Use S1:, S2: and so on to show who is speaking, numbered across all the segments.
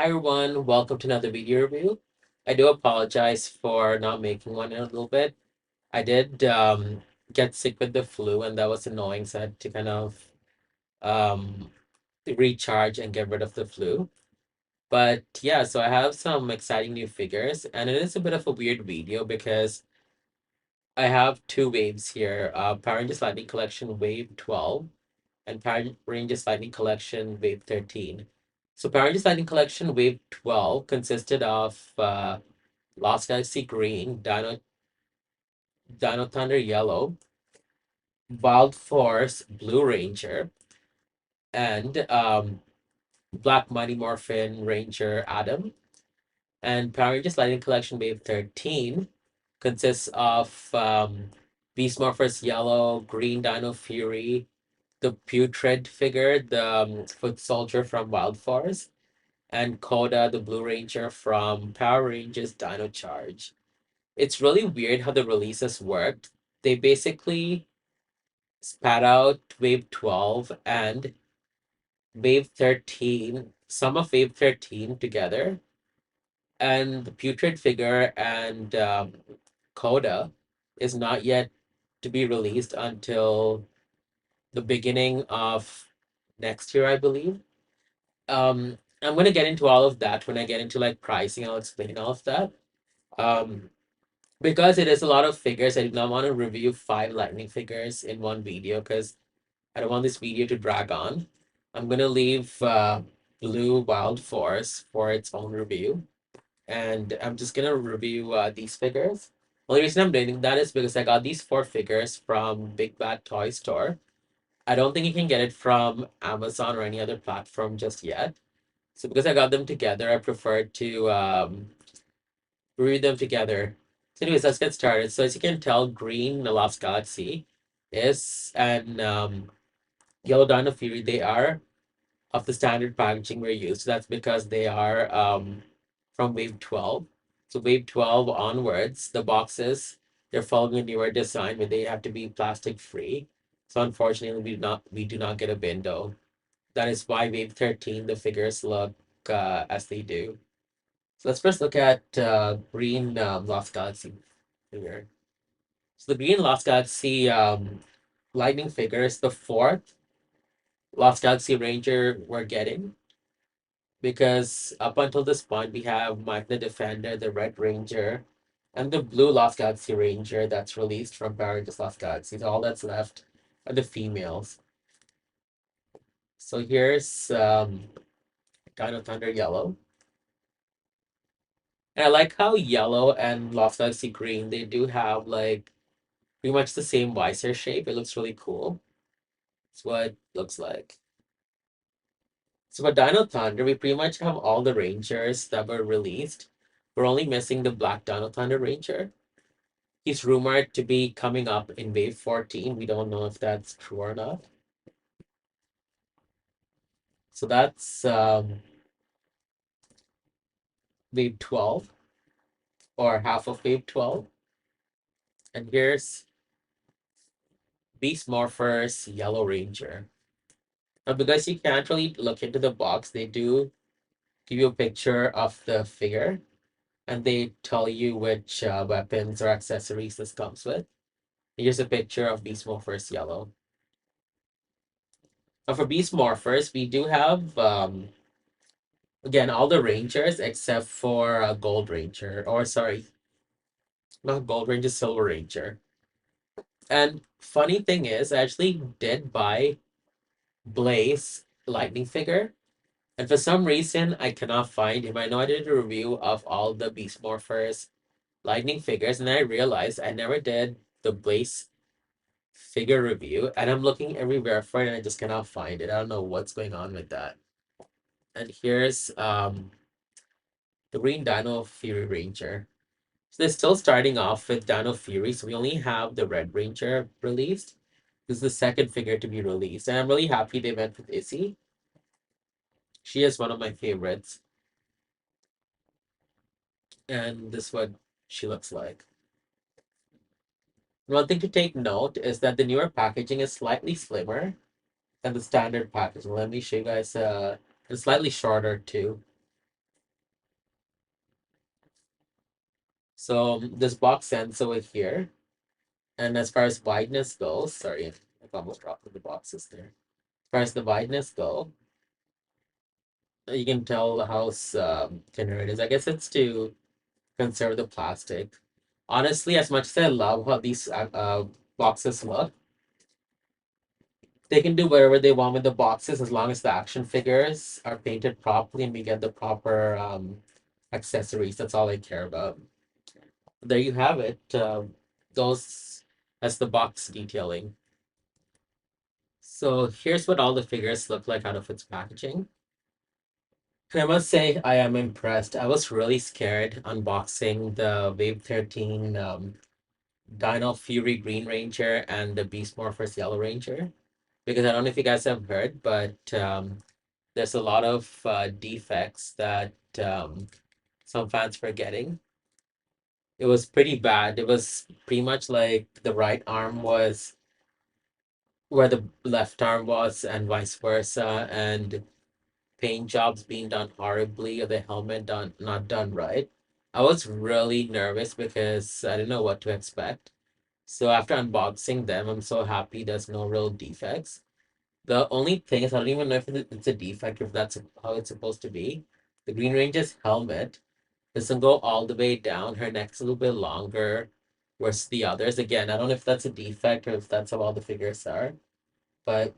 S1: Hi everyone, welcome to another video review. I do apologize for not making one in a little bit. I did get sick with the flu and that was annoying, so I had to kind of um, recharge and get rid of the flu. But yeah, so I have some exciting new figures and it is a bit of a weird video because I have two waves here, Power Rangers Lightning Collection Wave 12 and Power Rangers Lightning Collection Wave 13. So Power Rangers Lightning Collection Wave 12 consisted of Lost Galaxy Green, Dino Thunder Yellow, Wild Force Blue Ranger, and Black Mighty Morphin Ranger Adam. And Power Rangers Lightning Collection Wave 13 consists of Beast Morphers Yellow, Green Dino Fury, the Putrid figure, the foot soldier from Wild Force, and Koda, the Blue Ranger from Power Rangers Dino Charge. It's really weird how the releases worked. They basically spat out Wave 12 and Wave 13, some of Wave 13 together, and the Putrid figure and Coda is not yet to be released until the beginning of next year, I believe. I'm gonna get into all of that when I get into like pricing. I'll explain all of that. Um, because it is a lot of figures, I do not want to review five lightning figures in one video because I don't want this video to drag on. I'm gonna leave Blue Wild Force for its own review, and I'm just gonna review these figures. Only reason I'm doing that is because I got these four figures from Big Bad Toy Store. I don't think you can get it from Amazon or any other platform just yet. So because I got them together, I prefer to brew them together. So anyways, let's get started. So as you can tell, green, the Lost Galaxy, is and yellow Dino Fury, they are of the standard packaging we're used. So that's because they are from Wave 12. So Wave 12 onwards, the boxes, they're following a newer design where they have to be plastic free. So unfortunately, we do not get a window. That is why Wave 13, the figures look as they do. So let's first look at green Lost Galaxy figure. So the green Lost Galaxy lightning figure is the fourth Lost Galaxy Ranger we're getting because up until this point we have Mike the Defender, the Red Ranger, and the blue Lost Galaxy Ranger that's released from Power Rangers Lost Galaxy. So all that's left are the females. So here's Dino Thunder Yellow. And I like how yellow and Lost Galaxy Green, they do have like pretty much the same visor shape. It looks really cool. That's what it looks like. So for Dino Thunder, we pretty much have all the Rangers that were released. We're only missing the Black Dino Thunder Ranger. He's rumored to be coming up in Wave 14. We don't know if that's true or not. So that's Wave 12 or half of Wave 12. And here's Beast Morphers Yellow Ranger. Now, because you can't really look into the box, they do give you a picture of the figure and they tell you which weapons or accessories this comes with. Here's a picture of Beast Morphers Yellow. Now for Beast Morphers, we do have again all the Rangers except for Gold Ranger, or sorry, not Gold Ranger, Silver Ranger. And funny thing is, I actually did buy Blaze Lightning figure, and for some reason I cannot find him. I know I did a review of all the Beast Morphers Lightning figures, and then I realized I never did the Blaze figure review, and I'm looking everywhere for it, and I just cannot find it. I don't know what's going on with that. And here's the Green Dino Fury Ranger. So they're still starting off with Dino Fury, so we only have the Red Ranger released. This is the second figure to be released, and I'm really happy they went with Izzy. She is one of my favorites, and this is what she looks like. One thing to take note is that the newer packaging is slightly slimmer than the standard packaging. Let me show you guys. It's slightly shorter too. So this box ends over here. And as far as wideness goes, sorry, I've almost dropped the boxes there. As far as the wideness go, you can tell how thinner it is. I guess it's to conserve the plastic. Honestly, as much as I love how these boxes look, they can do whatever they want with the boxes as long as the action figures are painted properly and we get the proper accessories. That's all I care about. There you have it. Those as the box detailing. So here's what all the figures look like out of its packaging. I must say I am impressed. I was really scared unboxing the Wave 13 Dino Fury Green Ranger and the Beast Morphers Yellow Ranger because I don't know if you guys have heard, but there's a lot of defects that some fans were getting. It was pretty bad. It was pretty much like the right arm was where the left arm was, and vice versa, and paint jobs being done horribly or the helmet done not done right. I was really nervous because I didn't know what to expect. So after unboxing them, I'm so happy there's no real defects. The only thing is I don't even know if it's a defect, if that's how it's supposed to be. The Green Ranger's helmet doesn't go all the way down. Her neck's a little bit longer versus the others. Again, I don't know if that's a defect or if that's how all the figures are, but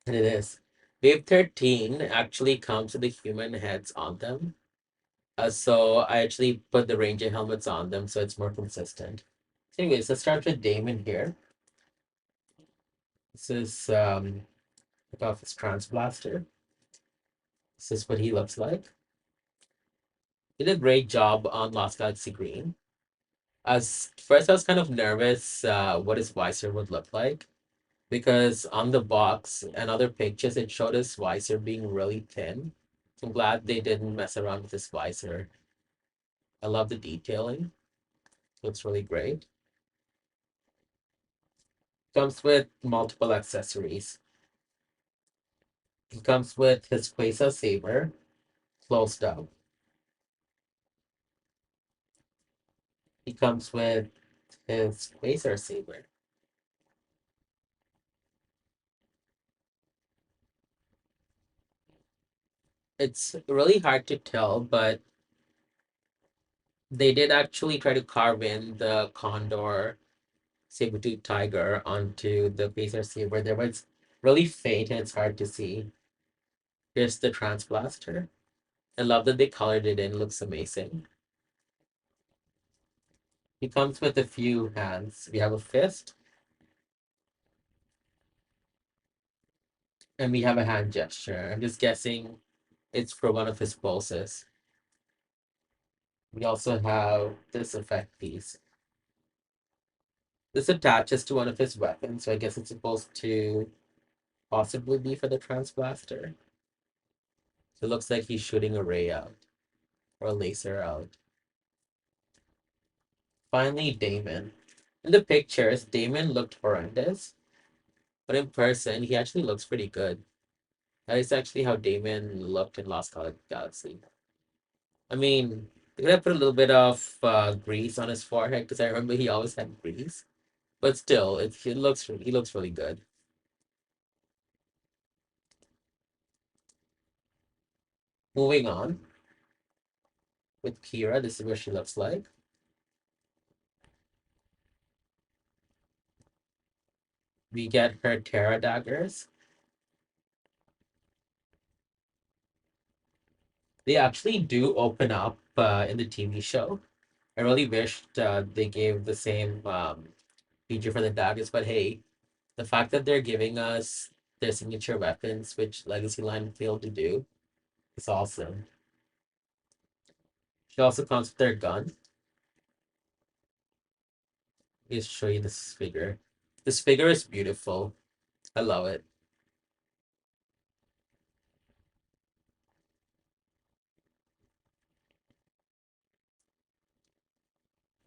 S1: it is. Wave 13 actually comes with the human heads on them. So I actually put the Ranger helmets on them so it's more consistent. So anyways, let's start with Damon here. This is of his Trans Blaster. This is what he looks like. He did a great job on Lost Galaxy Green. As first I was kind of nervous what his visor would look like because on the box and other pictures it showed his visor being really thin. I'm glad they didn't mess around with his visor. I love the detailing. Looks really great. Comes with multiple accessories. It comes with his Quasar Saber closed up. He comes with his Quasar Saber. It's really hard to tell, but they did actually try to carve in the Condor saber-tooth tiger onto the Quasar Saber there, but it's really faint and it's hard to see. Here's the Transblaster. I love that they colored it in, it looks amazing. He comes with a few hands. We have a fist, and we have a hand gesture. I'm just guessing it's for one of his poses. We also have this effect piece. This attaches to one of his weapons, so I guess it's supposed to possibly be for the Transblaster. So it looks like he's shooting a ray out or a laser out. Finally, Damon. In the pictures, Damon looked horrendous, but in person, he actually looks pretty good. That is actually how Damon looked in Lost Galaxy. I mean, they could have put a little bit of grease on his forehead because I remember he always had grease. But still, he looks really good. Moving on with Kira, this is what she looks like. We get her Terra daggers. They actually do open up in the TV show. I really wished they gave the same feature for the daggers, but hey, the fact that they're giving us their signature weapons, which Legacy Line failed to do, is awesome. She also comes with their gun. Let me show you this figure. This figure is beautiful. I love it.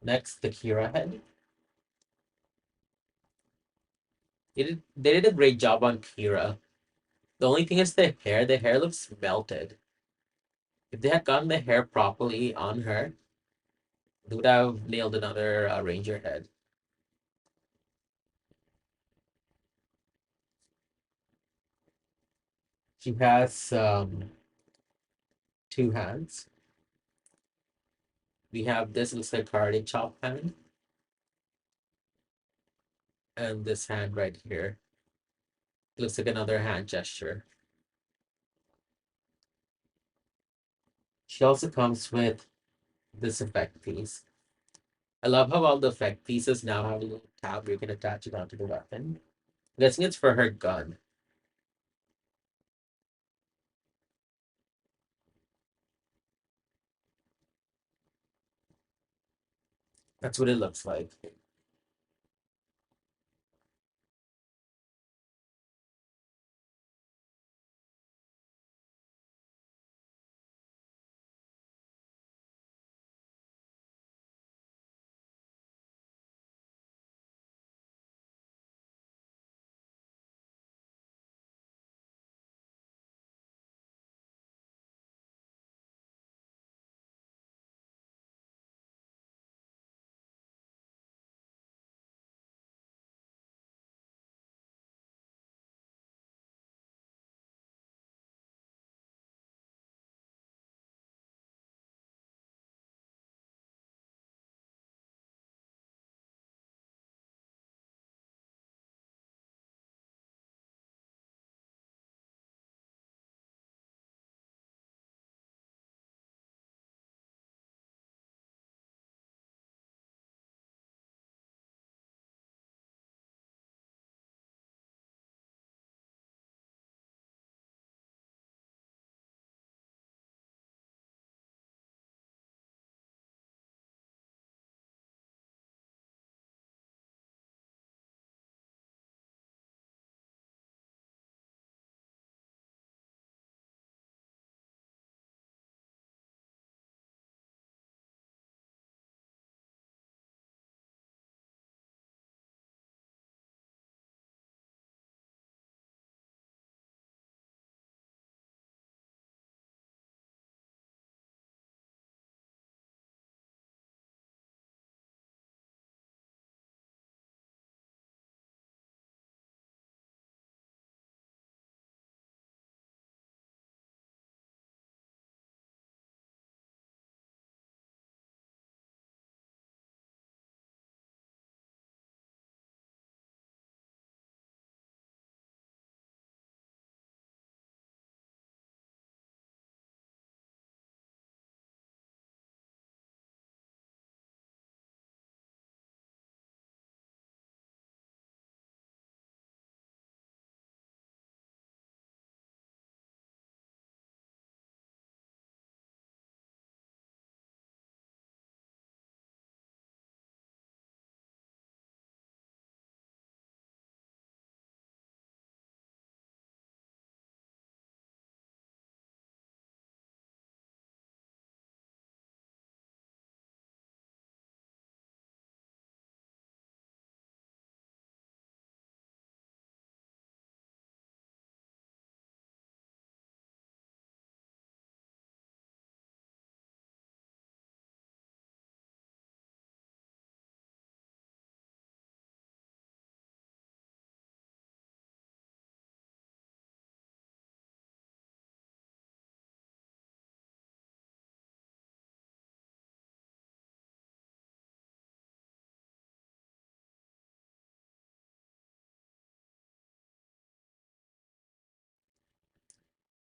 S1: Next, the Kira head. They did a great job on Kira. The only thing is the hair. The hair looks melted. If they had gotten the hair properly on her, They would have nailed another ranger head. She has two hands. We have this looks like karate chop hand, and this hand right here looks like another hand gesture. She also comes with this effect piece. I love how all the effect pieces now have a little tab where you can attach it onto the weapon. I'm guessing it's for her gun. That's what it looks like.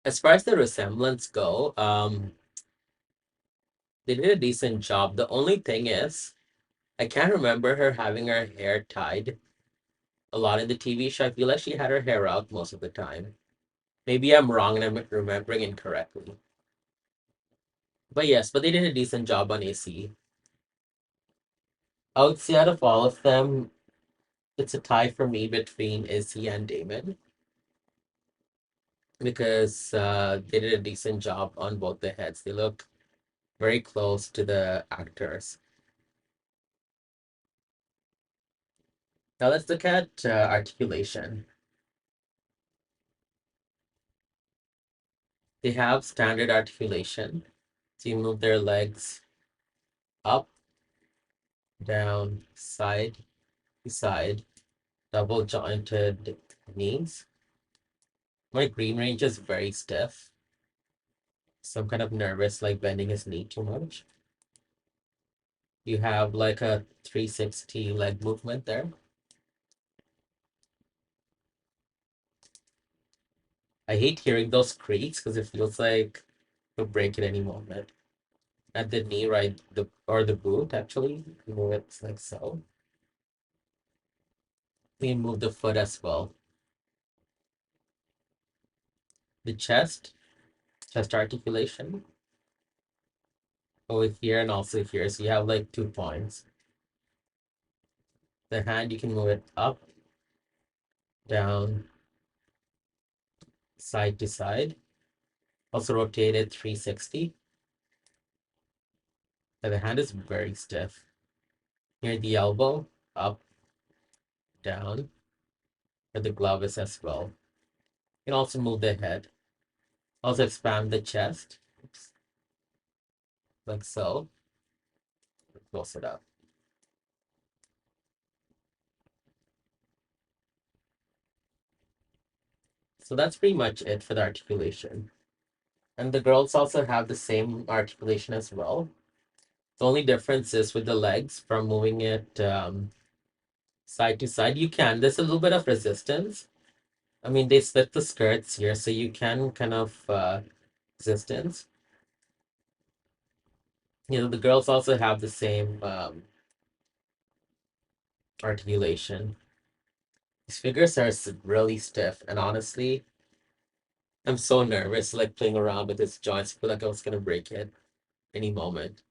S1: As far as the resemblance go, they did a decent job. The only thing is, I can't remember her having her hair tied a lot in the TV show. I feel like she had her hair out most of the time. Maybe I'm wrong and I'm remembering incorrectly. But yes, but they did a decent job on AC. I would say out of all of them, it's a tie for me between Izzy and Damon because they did a decent job on both the heads. They look very close to the actors. Now let's look at articulation. They have standard articulation. So you move their legs up down, side to side, double jointed knees. My green range is very stiff, so I'm kind of nervous, like bending his knee too much. You have like a 360 leg movement there. I hate hearing those creaks because it feels like you'll break at any moment. At the knee, right? The boot actually. You move it like so. You move the foot as well. The chest articulation over here and also here. So you have like 2 points. The hand, you can move it up, down, side to side. Also rotate it 360. And the hand is very stiff. Near the elbow, up, down, and the glove is as well. You can also move the head. Also expand the chest. Oops, like so. Close it up. So that's pretty much it for the articulation. And the girls also have the same articulation as well. The only difference is with the legs from moving it side to side. You can, there's a little bit of resistance. I mean, they split the skirts here, so you can kind of resistance. The girls also have the same articulation. These figures are really stiff, and honestly, I'm so nervous, like playing around with this joints. I feel like I was gonna break it any moment.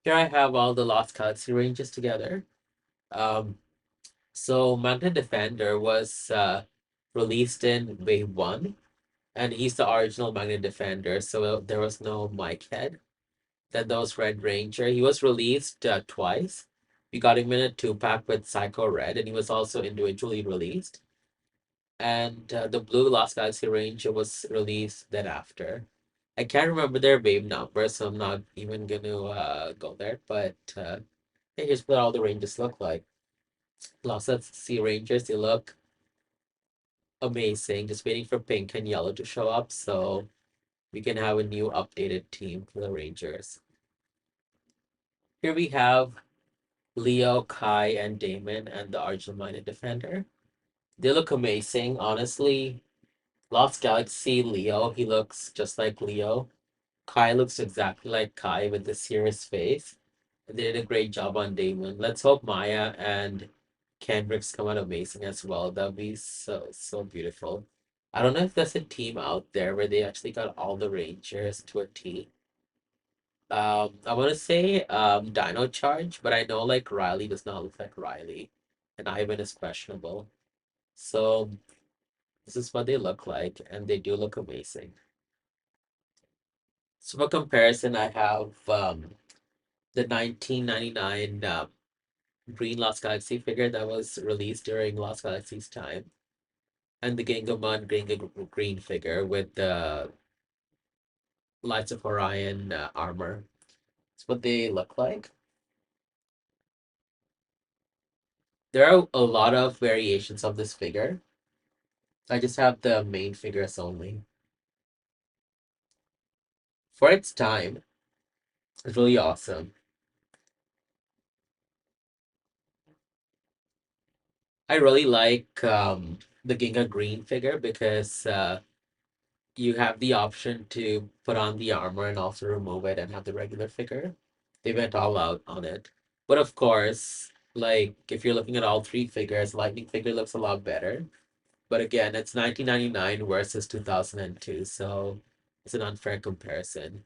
S1: Here I have all the Lost Galaxy ranges together. Um, so Magnet Defender was released in Wave 1, and he's the original Magnet Defender, so there was no mic head. Then there was Red Ranger. He was released twice. We got him in a 2-pack with Psycho Red, and he was also individually released. And the Blue Lost Galaxy Ranger was released then after. I can't remember their wave number, so I'm not even gonna go there. But hey, here's what all the ranges look like. Lost Sea Rangers, they look amazing. Just waiting for pink and yellow to show up so we can have a new updated team for the Rangers. Here we have Leo, Kai, and Damon, and the Argent-minded Defender. They look amazing, honestly. Lost Galaxy Leo, he looks just like Leo. Kai looks exactly like Kai with the serious face. They did a great job on Damon. Let's hope Maya and Kendricks come out amazing as well. That'd be so, so beautiful. I don't know if there's a team out there where they actually got all the Rangers to a T. I want to say Dino Charge, but I know like Riley does not look like Riley, and Ivan is questionable. So this is what they look like, and they do look amazing. So for comparison, I have the 1999 Green Lost Galaxy figure that was released during Lost Galaxy's time, and the Gangamon Green figure with the Lights of Orion armor. That's what they look like. There are a lot of variations of this figure. I just have the main figures only. For its time, it's really awesome. I really like the Ginga Green figure because you have the option to put on the armor and also remove it and have the regular figure. They went all out on it. But of course, like if you're looking at all three figures, Lightning figure looks a lot better. But again, it's 1999 versus 2002, so it's an unfair comparison.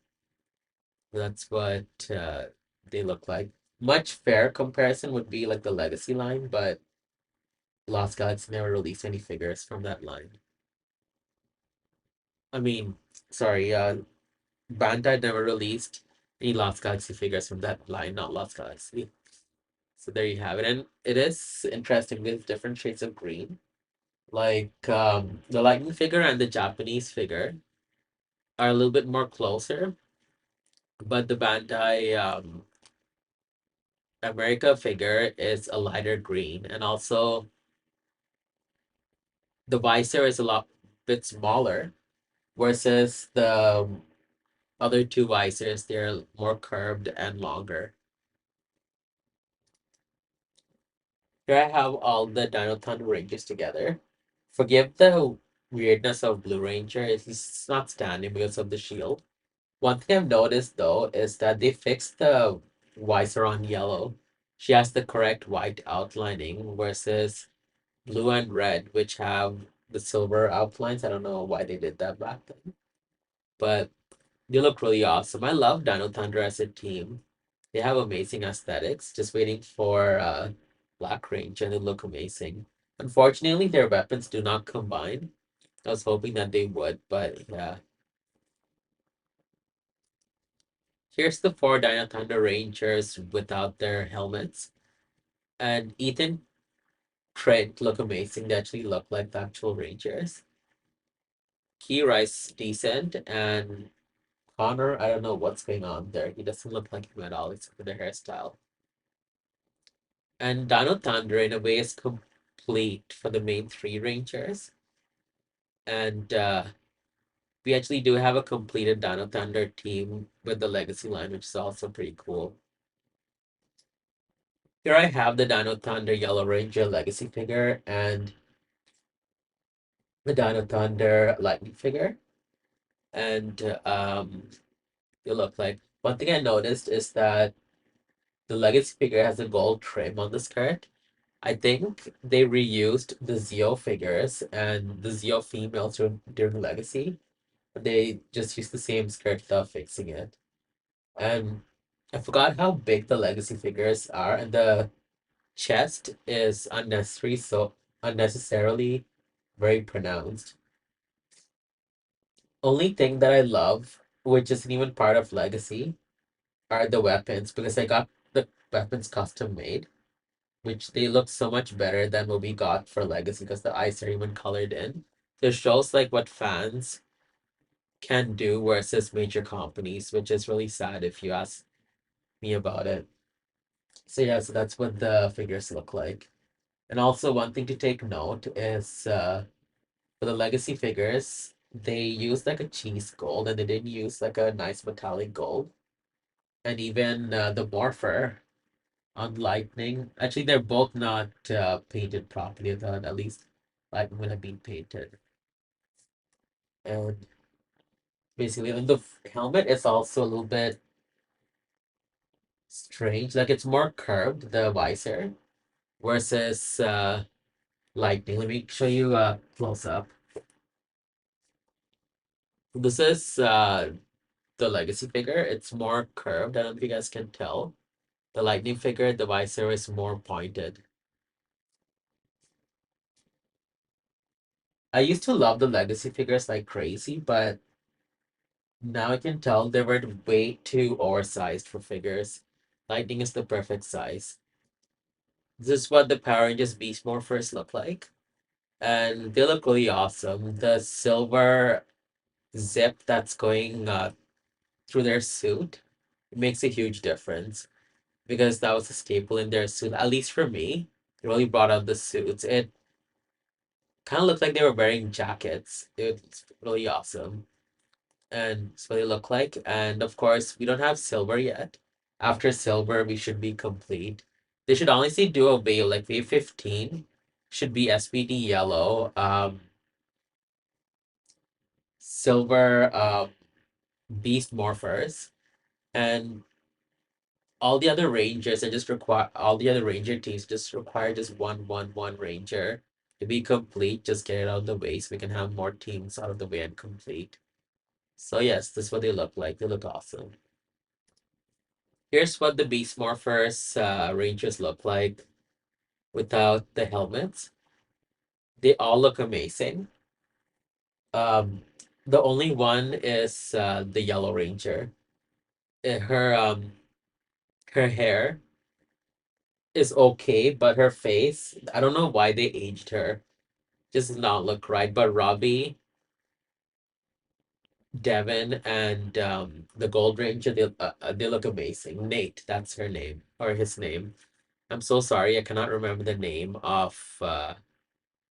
S1: That's what they look like. Much fair comparison would be like the Legacy line, but Lost Galaxy never released any figures from that line. I mean, sorry, Bandai never released any Lost Galaxy figures from that line, not Lost Galaxy. So there you have it. And it is interesting with different shades of green. Like the Lightning figure and the Japanese figure are a little bit more closer, but the Bandai America figure is a lighter green, and also the visor is a lot bit smaller, versus the other two visors, they're more curved and longer. Here I have all the Dino Thunder Rangers together. Forgive the weirdness of Blue Ranger, it's not standing because of the shield. One thing I've noticed though is that they fixed the visor on yellow. She has the correct white outlining versus blue and red, which have the silver outlines. I don't know why they did that back then, but they look really awesome. I love Dino Thunder as a team. They have amazing aesthetics. Just waiting for Black Range, and they look amazing. Unfortunately, their weapons do not combine. I was hoping that they would, but yeah. Here's the four Dino Thunder Rangers without their helmets. And Ethan, Trent look amazing. They actually look like the actual Rangers. Kira is decent, and Connor, I don't know what's going on there. He doesn't look like him at all, except for the hairstyle. And Dino Thunder, in a way, is complete for the main three Rangers. And we actually do have a completed Dino Thunder team with the Legacy line, which is also pretty cool. Here I have the Dino Thunder Yellow Ranger Legacy figure and the Dino Thunder Lightning figure. And they look like one thing I noticed is that the Legacy figure has a gold trim on the skirt. I think they reused the Zeo figures and the Zeo females during Legacy. They just used the same skirt without fixing it. And I forgot how big the Legacy figures are, and the chest is unnecessarily very pronounced. Only thing that I love, which isn't even part of Legacy, are the weapons because I got the weapons custom made, which they look so much better than what we got for Legacy because the eyes are even colored in. So it shows like what fans can do versus major companies, which is really sad if you ask me about it. So yeah, so that's what the figures look like. And also one thing to take note is for the Legacy figures, they used like a cheese gold and they didn't use like a nice metallic gold. And even the Morpher on Lightning, actually they're both not painted properly. I thought at least Lightning would have been painted. And basically, and the helmet is also a little bit strange. Like it's more curved, the visor, versus Lightning. Let me show you close up. This is the Legacy figure. It's more curved. I don't know if you guys can tell. The Lightning figure, the visor is more pointed. I used to love the Legacy figures like crazy, but now I can tell they were way too oversized for figures. Lightning is the perfect size. This is what the Power Rangers Beast Morphers look like. And they look really awesome. The silver zip that's going through their suit makes a huge difference because that was a staple in their suit. At least for me, it really brought out the suits. It kind of looked like they were wearing jackets. It's really awesome. And that's what they look like. And of course, we don't have silver yet. After silver, we should be complete. They should honestly do a wave, like wave 15 should be SPD yellow, silver, beast morphers, and all the other ranger teams just require just one ranger to be complete. Just get it out of the way so we can have more teams out of the way and complete. So yes, this is what they look like. They look awesome. Here's what the Beast Morphers Rangers look like without the helmets. They all look amazing. Um, the only one is the Yellow Ranger. Her hair is okay, but her face, I don't know why they aged her. Just does not look right. But Robbie, Devin and the Gold Ranger, they look amazing. Nate, that's her name or his name. I'm so sorry, I cannot remember the name of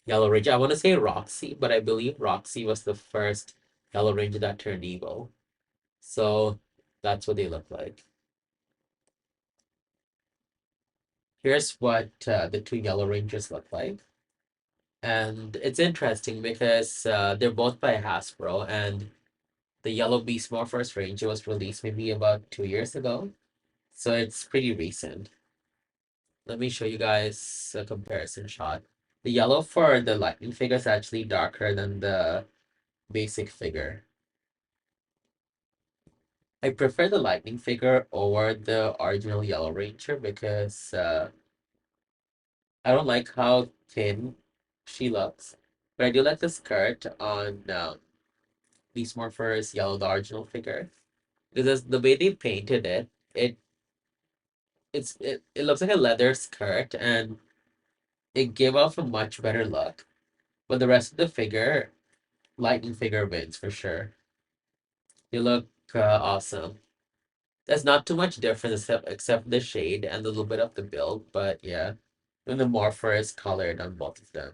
S1: Yellow Ranger. I want to say Roxy, but I believe Roxy was the first Yellow Ranger that turned evil. So that's what they look like. Here's what the two Yellow Rangers look like. And it's interesting because they're both by Hasbro, and the Yellow Beast Morphers Ranger was released maybe about 2 years ago. So it's pretty recent. Let me show you guys a comparison shot. The yellow for the lightning figure is actually darker than the basic figure. I prefer the lightning figure over the original Yellow Ranger because I don't like how thin she looks. But I do like the skirt on Beast Morphers Yellow, the original figure. Because the way they painted it, it it looks like a leather skirt and it gave off a much better look. But the rest of the figure, lightning figure wins for sure. They look awesome. There's not too much difference except the shade and a little bit of the build, but yeah. And the Morpher is colored on both of them.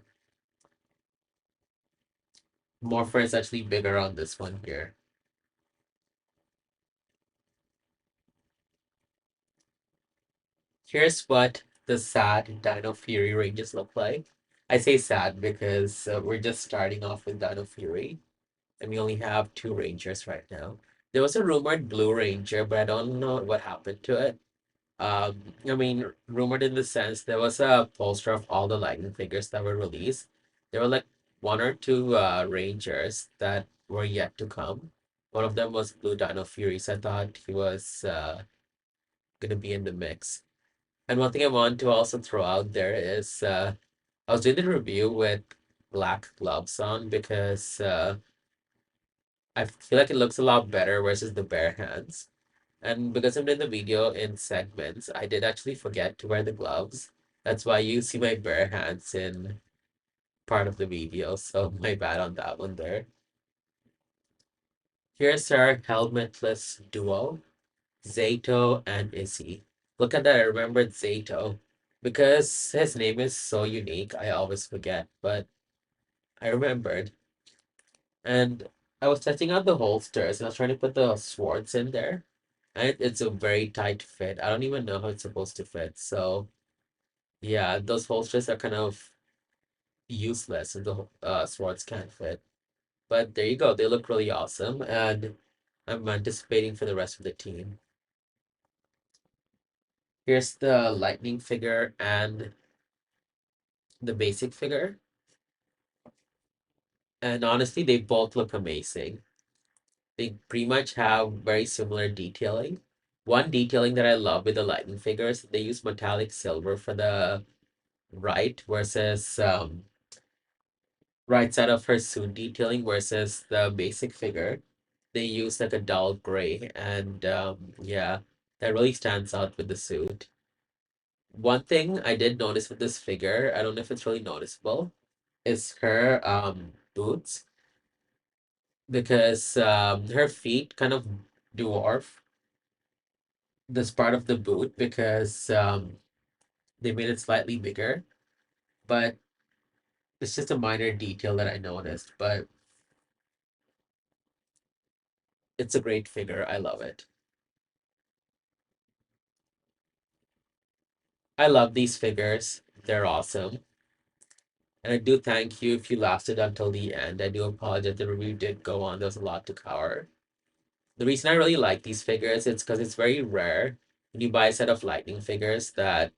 S1: Morpher is actually bigger on this one here. Here's what the sad Dino Fury ranges look like. I say sad because we're just starting off with Dino Fury, and we only have two Rangers right now. There was a rumored Blue Ranger, but I don't know what happened to it. I mean, rumored in the sense there was a poster of all the Lightning figures that were released. There were like one or two Rangers that were yet to come. One of them was Blue Dino Fury, so I thought he was gonna be in the mix. And one thing I want to also throw out there is I was doing the review with black gloves on because I feel like it looks a lot better versus the bare hands. And because I'm doing the video in segments, I did actually forget to wear the gloves. That's why you see my bare hands in part of the video. So my bad on that one there. Here's our helmetless duo, Zato and Izzy. Look at that, I remembered Zato. Because his name is so unique, I always forget, but I remembered. And I was testing out the holsters and I was trying to put the swords in there. And it's a very tight fit. I don't even know how it's supposed to fit. So yeah, those holsters are kind of useless and the swords can't fit. But there you go. They look really awesome. And I'm anticipating for the rest of the team. Here's the lightning figure and the basic figure. And honestly, they both look amazing. They pretty much have very similar detailing. One detailing that I love with the lightning figures, they use metallic silver for the right versus right side of her suit detailing versus the basic figure. They use like a dull gray, and yeah, that really stands out with the suit. One thing I did notice with this figure, I don't know if it's really noticeable, is her boots because her feet kind of dwarf this part of the boot because they made it slightly bigger, but it's just a minor detail that I noticed, but it's a great figure. I love it. I love these figures. They're awesome. And I do thank you if you lasted until the end. I do apologize. The review did go on. There's a lot to cover. The reason I really like these figures is because it's very rare when you buy a set of lightning figures that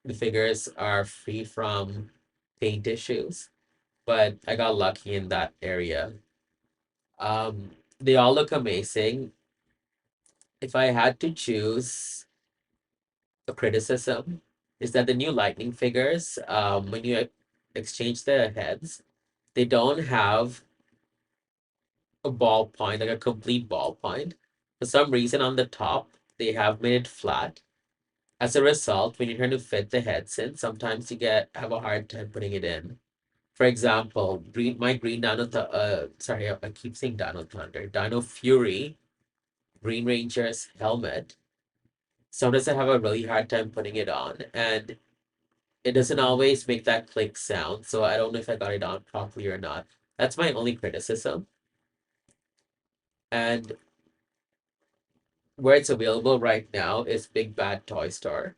S1: the figures are free from paint issues. But I got lucky in that area. They all look amazing. If I had to choose a criticism, is that the new lightning figures, when you exchange their heads, they don't have a ballpoint, like a complete ballpoint. For some reason, on the top, they have made it flat. As a result, when you're trying to fit the heads in, sometimes you get have a hard time putting it in. For example, my green sorry, I keep saying Dino Thunder, Dino Fury, Green Ranger's helmet. Sometimes I have a really hard time putting it on, and it doesn't always make that click sound. So I don't know if I got it on properly or not. That's my only criticism. And where it's available right now is Big Bad Toy Store.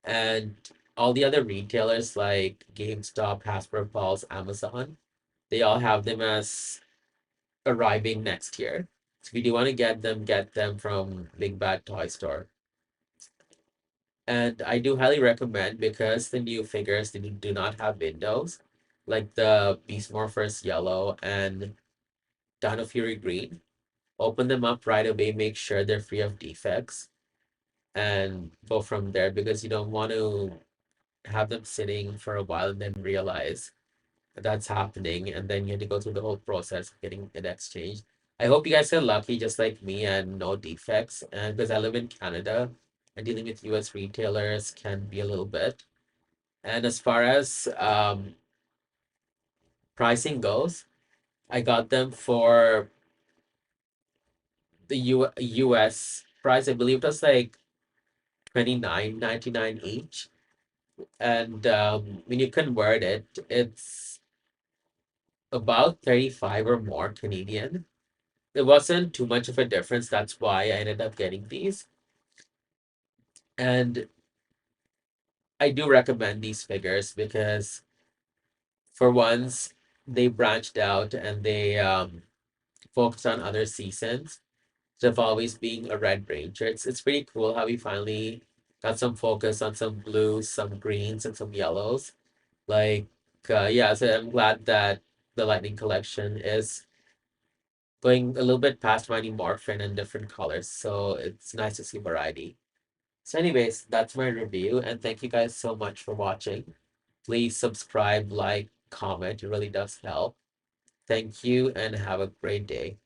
S1: And all the other retailers like GameStop, Hasbro Pulse, Amazon, they all have them as arriving next year. So if you do want to get them from Big Bad Toy Store. And I do highly recommend because the new figures they do not have windows, like the Beast Morphers yellow and Dino Fury green. Open them up right away, make sure they're free of defects, and go from there because you don't want to have them sitting for a while and then realize that's happening, and then you have to go through the whole process of getting it exchanged. I hope you guys are lucky, just like me, and no defects. And because I live in Canada, and dealing with US retailers can be a little bit. And as far as pricing goes, I got them for the US price. I believe it was like 29.99 each. And when you convert it, it's about 35 or more Canadian. It wasn't too much of a difference. That's why I ended up getting these. And I do recommend these figures because for once they branched out and they focused on other seasons instead of always being a Red Ranger. It's pretty cool how we finally got some focus on some blues, some greens, and some yellows. Like yeah, so I'm glad that the Lightning collection is going a little bit past Mighty Morphin and different colors. So it's nice to see variety. So, anyways, that's my review, and thank you guys so much for watching. Please subscribe, like, comment. It really does help. Thank you, and have a great day.